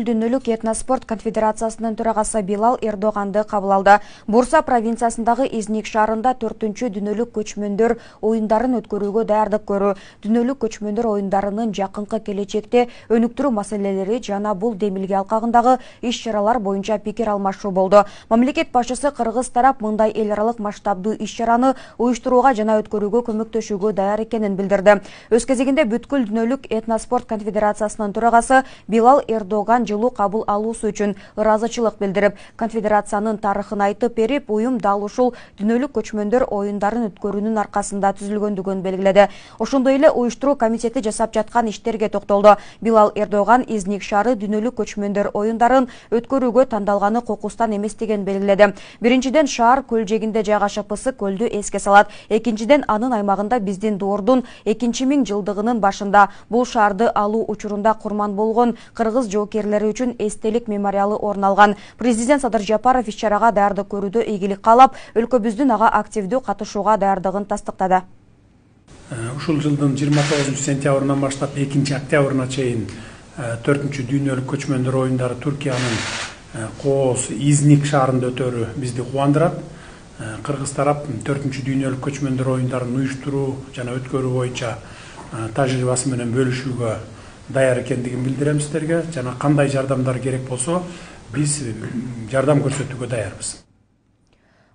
Дүнөлүк этноспорт конфедерациясынын төрагасы Билал Эрдоганды кабыл алды. Бурса провинциясындагы Изник шаарында 4-чү Дүнөлүк көчмөндөр оюндарын өткөрүүгө даярдык көрүү, Дүнөлүк көчмөндөр оюндарынын жакынкы келечекте өнүктүрүү маселелери жана бул демилге алкагындагы иш-чаралар боюнча пикир алмашуу болду. Мамлекет башчысы кыргыз тарап мындай эл аралык масштабдуу иш-чараны уюштурууга жана өткөрүүгө көмөктөшүүгө даяр экенин билдирди. Өз кезегинде бүткүл Дүнөлүк этноспорт конфедерациясынын төрагасы Билал Эрдоган жылуу кабыл алуусу үчүн ыраазычылык билдирип, конфедерациянын тарыхын айтып берип, уюм дал ушул Дүнөлүк көчмөндөр оюндарын өткөрүүнүн аркасында түзүлгөндүгүн белгиледи. Ошондой эле уюштуруу комитети жасап жаткан иштерге токтолду. Билал Эрдоган Изник шаары Дүнөлүк көчмөндөр оюндарын өткөрүүгө тандалганы кокустан эместигин белгиледи. Биринчиден, шаар көл жээгинде жайгашып, ысык көлдү эске салат. Экинчиден, анын аймагында биздин доордун 2000 жылдыгынын башында бул шаарды алуу учурунда курман болгон кыргыз жоокерлери үчүн эстелик мемориалы орун алган. Президент Садыр Жапаров иш-чарага даярдык көрүүдө ийгилик каалап, өлкөбүздүн ага активдүү катышууга даярдыгын тастыктады. Ушул жылдын 29 сентябрынан баштап 2 октябрына чейин 4-чү Дүнөлүк көчмөндөр оюндары Түркиянын Кооз Изник шаарында өтөрү бизди кубандырат. Кыргыз тарап 4-чү Дүнөлүк көчмөндөр оюндарын уюштуруу жана өткөрүү боюнча тажрыйбасы менен бөлүшүүгө даяр экендигин билдирем сиздерге. Жана кандай жардамдар керек болсо, биз жардам көрсөтүүгө даярбыз.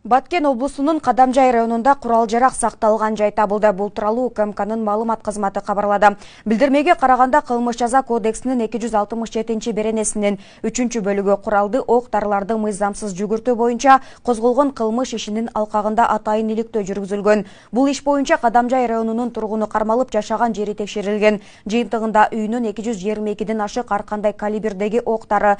Баткен облусунун Кадамжай районунда курал-жарак сакталган жай табылды. Бул тууралуу УКМКнын маалымат кызматы кабарлады. Билдирмеге караганда, кылмыш жаза кодексинин 267-беренесинин 3-бөлүгү куралды ок-дарыларды мыйзамсыз жүгүртүү боюнча козголгон кылмыш ишинин алкагында атайын иликтөө жүргүзүлгөн. Бул иш боюнча Кадамжай районунун тургуну кармалып, жашаган жери текшерилген. Жыйынтыгында үйүнөн 222ден ашык ар кандай калибрдеги октары,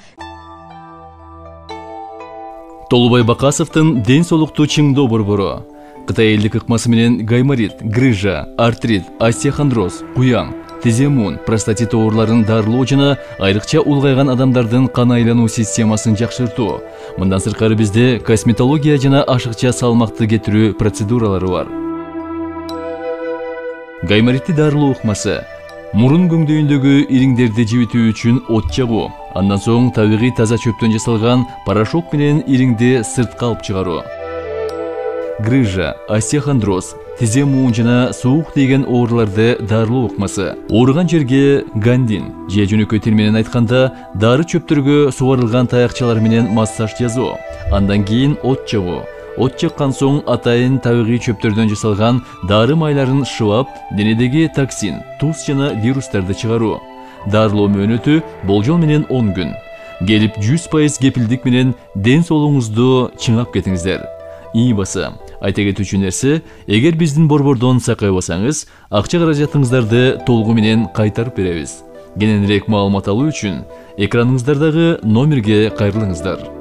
Толубай Бакасовдун ден соолукту чыңдоо борбору, Кытай элдик ыкмасы менен гайморит, грыжа, артрит, остеохондроз, куяң, тиземун, простатит ооруларын дарылоо жана айрыкча улгайган адамдардын кан айлануу системасын жакшыртуу. Мындан сырткары бизде косметология жана ашыкча салмакты кетирүү процедуралары бар. Гайморитти дарылоо ыкмасы мурун көңдөйүндөгү ириңдерди жибитүү үчүн от жагуу, андан соң табигый таза чөптөн жасалган порошок менен ириңди сыртка алып чыгаруу. Грыжа, остеохондроз, тизе муун жана суук тийген ооруларды дарылоо ыкмасы. Ооруган жерге гандин, же жөнөкөй тил менен айтканда, дары чөптөргө сугарылган таякчалар менен массаж жасоо, андан кийин от жагуу. От жаккан соң атайын табигый чөптөрдөн жасалган дары майларын шыбап, денедеги токсин, туз жана вирустарды чыгаруу. Дарылоо мөөнөтү болжол менен 10 күн. Келип 100% кепилдик менен ден соолугуңузду чыңап кетиңиздер. Басы, айта кетүүчү нерсе, эгер биздин борбордон сакайбасаңыз, акча каражатыңыздарды толугу менен кайтарып беребиз. Кененирээк маалымат алуу үчүн экраныңыздардагы номерге кайрылыңыздар.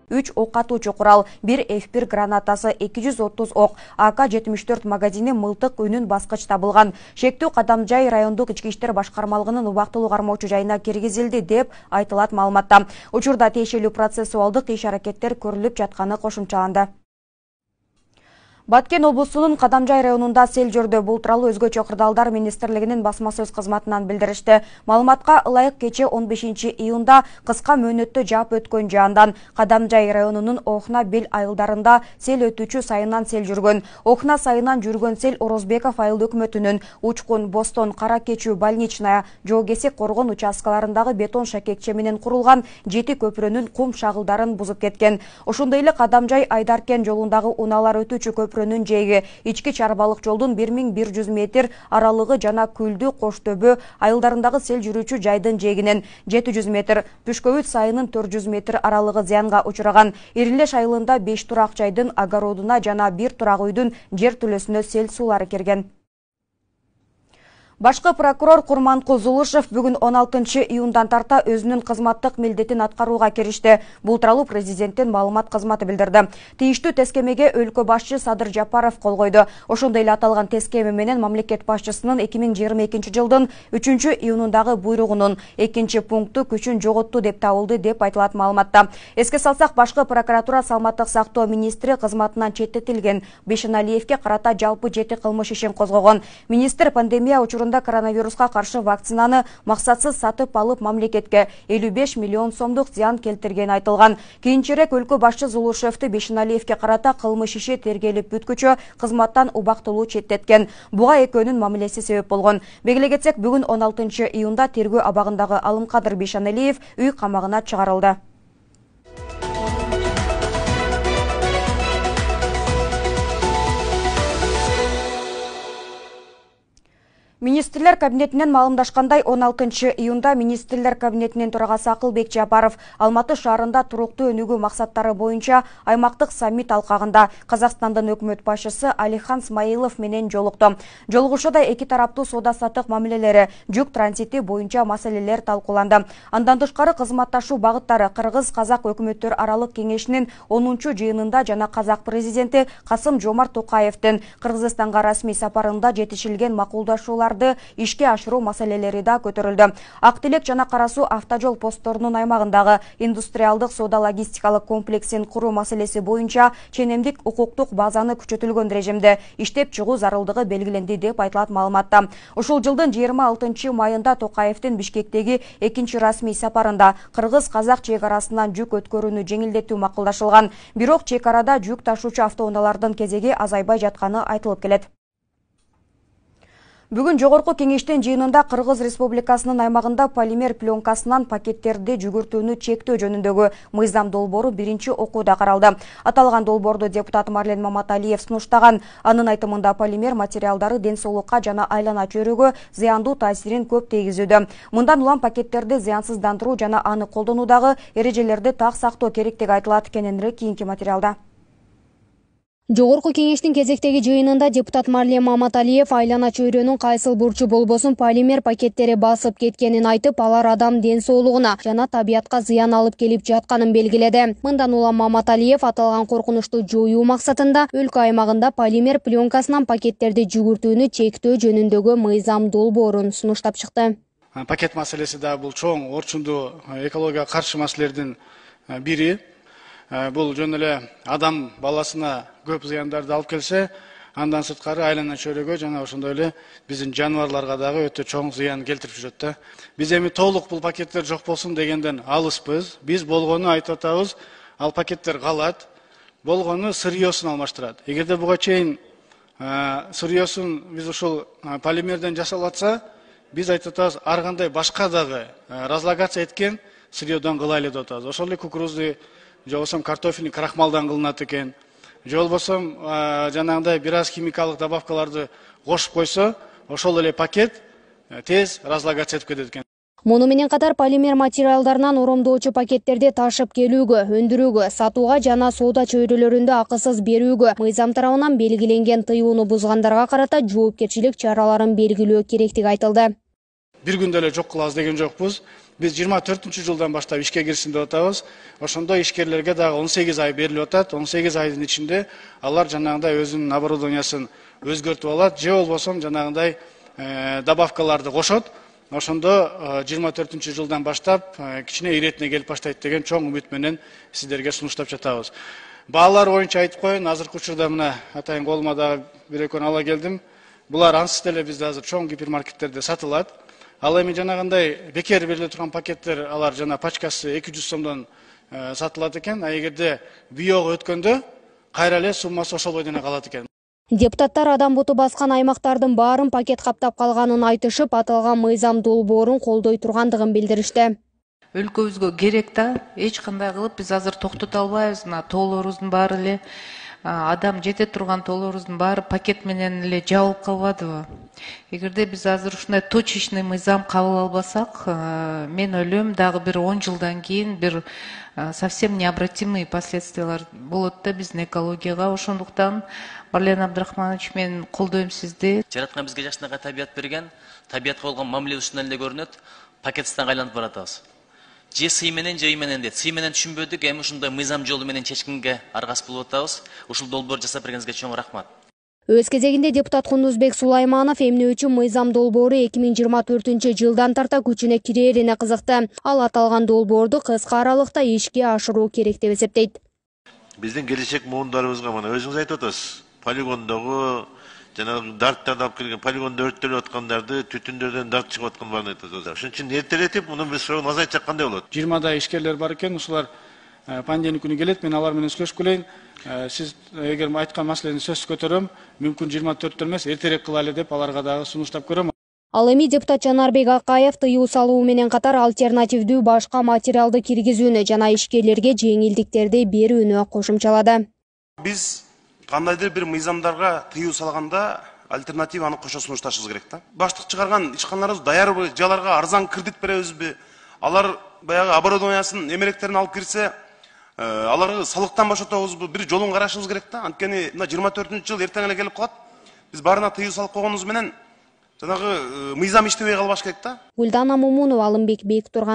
3 ок атуучу курал, 1 F1 гранатасы, 230 ок, АК-74 магазини, мылтык, үнүн баскыч табылган. Шектүү Кадамжай райондук ички иштер башкармалыгынын убактылуу кармоочу жайына киргизилди деп айтылат маалыматта. Учурда тиешелүү процессуалдык иш-аракеттер көрүлүп жатканы кошумчаланды. Баткен облусунун Кадамжай районунда сел жүрдү. Бул тууралуу өзгөчө кырдаалдар министрлигинин басма сөз кызматынан билдиришти. Маалыматка ылайык кече 15 июнда кыска мөөнөттө жаап өткөн жаандан Кадамжай районунун Охна бел айылдарында сел өтүүчү сайынан сел жүргөн. Охна сайынан жүргөн сел Орозбеков айыл өкмөтүнүн Учкун, Бостон, Кара Кечүү, Больничная, Жоогесек коргон участкаларындагы бетон шакекче менен курулган 7 көпүрөнүн кум шагылдарын бузуп кеткен. Ошондой эле Кадамжай Айдаркен жолундагы унаалар өтүүчү көпүрөнүн жээги, ички чарбалык жолдун 1100 метр аралыгы жана Күлдү, Коштөбө айылдарындагы сел жүрүүчү жайдын жээгинен 700 метр, Пүшкөбүт сайынын 400 метр аралыгы зыянга учураган. Ирилеш айылында 5 турак жайдын огородуна жана 1 турак үйдүн жер түлөсүнө сел суулары кирген. Башкы прокурор Курманкул Зулушев бүгүн 16 июндан тарта өзүнүн кызматтык милдетин аткарууга киришти. Бул тууралуу президенттин маалымат кызматы билдирди. Тийиштүү тескемеге өлкө башчы Садыр Жапаров кол койду. Ошондой эле аталган тескеме менен мамлекет башчысынын 2022 жылдын 3 июнундагы буйругунун 2 пункту күчүн жоготту деп табылды деп айтылат маалыматта. Эске салсак, башкы прокуратура саламаттык сактоо министри кызматынан четтетилген Бешеналиевке карата жалпы 7 кылмыш ишин козгогон. Министр пандемия учурунда шаарында коронавируска каршы вакцинаны максатсыз сатып алып мамлекетке 55 миллион сомдук зыян келтиргени айтылган. Кийинчерээк өлкө башчы Зулушевди Бешеналиевке карата кылмыш иши тергелип бүткүчө кызматтан убактылуу четтеткен. Буга экөөнүн мамилеси себеп болгон. Белгилей кетсек, бүгүн 16 июнда тергөө абагындагы Алымкадыр Бешеналиев үй камагына чыгарылды. Министрлер кабинетинен маалымдашкандай 16 июнда Министрлер кабинетинин төрагасы Акылбек Жапаров Алматы шаарында туруктуу өнүгүү максаттары боюнча аймактык саммит алкагында Казакстандын өкмөт башчысы Алихан Смайылов менен жолукту. Жолугушууда эки тараптуу соода-саттык мамилелери, жүк транзити боюнча маселелер талкууланды. Андан тышкары кызматташуу багыттары Кыргыз-Казак өкмөттөр аралык кеңешинин 10-жыйынында жана Казак президенти Касым-Жомарт Токаевдин Кыргызстанга расмий сапарында жетишилген макулдашуулар ишке ашыруу маселелери да көтөрүлдү. Ак Тилек жана Кара Суу автожол постторунун аймагындагы индустриалдык соода-логистикалык комплексин куруу маселеси боюнча ченемдик укуктук базаны күчөтүлгөн режимде иштеп чыгуу зарылдыгы белгиленди деп айтылат маалыматта. Ушул жылдын 26 майында Токаевдин Бишкектеги экинчи расмий сапарында Кыргыз-Казак чек арасынан жүк өткөрүүнү жеңилдетүү макулдашылган. Бирок чек арада жүк ташуучу автоунаалардын кезеги азайбай жатканы айтылып келет. Бүгүн жогорку кеңештин жыйынында Кыргыз Республикасынын аймагында полимер пленкасынан пакеттерди жүгүртүүнү чектөө жөнүндөгү мыйзам долбоору биринчи окууда каралды. Аталган долбоорду депутат Марлен Маматалиев сунуштаган. Анын айтымында полимер материалдары ден соолукка жана айлана чөйрөгө зыяндуу таасирин көп тийгизүүдө. Мындан улам пакеттерди зыянсыздандыруу жана аны колдонуудагы эрежелерди так сактоо керектиги айтылат. Кененирээк кийинки материалда. Жогорку кеңештин кезектеги жыйынында депутат Марлен Маматалиев айлана чөйрөнүн кайсыл бурчу болбосун полимер пакеттери басып кеткенин айтып, алар адам ден соолугуна жана табиятка зыян алып келип жатканын белгиледи. Мындан улам Маматалиев аталган коркунучту жоюу максатында өлкө аймагында полимер пленкасынан пакеттерди жүгүртүүнү чектөө жөнүндөгү мыйзам долбоорун сунуштап чыкты. Пакет маселеси да бул чоң орчундуу экологияга каршы маселелердин бири. Бул жөн эле адам баласына көп зыяндарды алып келсе, андан сырткары айлана чөйрөгө жана ошондой эле биздин жаныбарларга дагы өтө чоң зыян келтирип жүрөт да. Биз эми толук бул пакеттер жок болсун дегенден алыспыз. Биз болгону айтып атабыз, ал пакеттер калат. Болгону сырьёсун алмаштырат. Эгерде буга чейин сырьёсун биз ушул полимерден жасалып атса, биз айтып атабыз, ар кандай башка дагы разлагация эткен сырьёдон кылайлы деп атабыз. Ошол эле кукурузду же болбосо картофельный крахмалдан кылынат экен. Же болбосо жанагындай бир аз химикалык добавкаларды кошуп койсо, ошол эле пакет тез разлагация этип кетет экен. Муну менен катар полимер материалдарынан оромдоочу пакеттерди ташып келүүгө, өндүрүүгө, сатууга жана соода чөйрөлөрүндө акысыз берүүгө мыйзам тарабынан белгиленген тыюуну бузгандарга карата жоопкерчилик чараларын белгилөө керектиги айтылды. Бир күндө эле жок кылабыз деген жокпуз. Биз 24-жылдан баштап ишке киришин деп атабыз. Ошондо ишкерлерге дагы 18 ай берилип атат. 18 айдын ичинде алар жанагындай өзүнүн оборудованиясын өзгөртүп алат, же болбосо жанагындай добавкаларды кошот. Ошондо 24-жылдан баштап кичине иретине келип баштайт деген чоң үмүт менен сиздерге сунуштап жатабыз. Баалар боюнча айтып коеюн, азыркы учурда мына атайын колума дагы бир экөөнү ала келдим. Булар ансыз деле бизде азыр чоң гипермаркеттерде сатылат. Ал эми жанагындай бекер бериле турган пакеттер, алар жана пачкасы 200 сомдон сатылат экен. А эгерде биого өткөндө кайра эле суммасы ошол бойдон калат экен. Депутаттар адам буту баскан аймактардын баарын пакет каптап калганын айтышып, аталган мыйзам долбоорун колдой тургандыгын билдиришти. Өлкөбүзгө керек да, эч кандай кылып биз азыр токтото албайбыз. Тоолорубуздун баары эле адам жете турган тоолорубуздун баары пакет менен эле жабылып калбадыбы? Эгерде биз азыр ушундай точечный мыйзам кабыл албасак, мен ойлойм, дагы бир 10 жылдан кийин бир совсем необратимый последствиялар болот да биздин экологияга. Ошондуктан Марлен Абдрахманович, мен колдойм сизди. Жараткан бизге жашынакай табият берген, табиятка болгон мамиле ушундан эле көрүнөт. Пакетстан айланып баратабыз. Же сый менен, же үй менен дейт. Сый менен түшүнбөдүк, эми ушундай мыйзам жолу менен чечкинге аргас болуп атабыз. Ушул долбоор жасап бергениңизге чоң рахмат. Өз кезегинде депутат Кундузбек Сулайманов эмне мыйзам долбоору 2024-жылдан тарта күчүнө кирээрине кызыкты. Ал аталган долбоорду кыска аралыкта ишке ашыруу керек деп эсептейт. Биздин келечек муундарыбызга мына өзүңүз айтып атасыз. Полигондогу жанагы дарттарды алып келген полигондо өрттөлүп аткандарды түтүндөрдөн дарт чыгып аткан барын айтат. Ошон үчүн эртеретип мунун бир срогун азайтсак кандай болот? 20 ишкерлер бар экен, ушулар пандемия күнү келет, мен алар менен сүйлөшүп келейин. Сиз эгер айткан маселени сөзсүз көтөрөм, мүмкүн 24 эмес, эртерээк кылалы деп аларга дагы сунуштап көрөм. Ал эми депутат Жанарбек Акаев тыюу салуу менен катар альтернативдүү башка материалды киргизүүнү жана ишкерлерге жеңилдиктерди берүүнү кошумчалады. Биз кандайдыр бир мыйзамдарга тыюу салганда альтернативаны кошо сунушташыбыз керек да. Баштык чыгарган ишканаларыбыз даярбы, же аларга арзан кредит беребизби? Алар баягы оборудованиясын, эмеректерин алып кирсе, аларга салыктан бошотобузбу? Бир жолун карашыбыз керек да. Анткени мына 24-жыл эртең эле келип калат. Биз баарына тыюу салып койгонубуз менен жанагы мыйзам иштебей калбаш керек да. Гүлдана Момунова, Алымбек Бектурганов.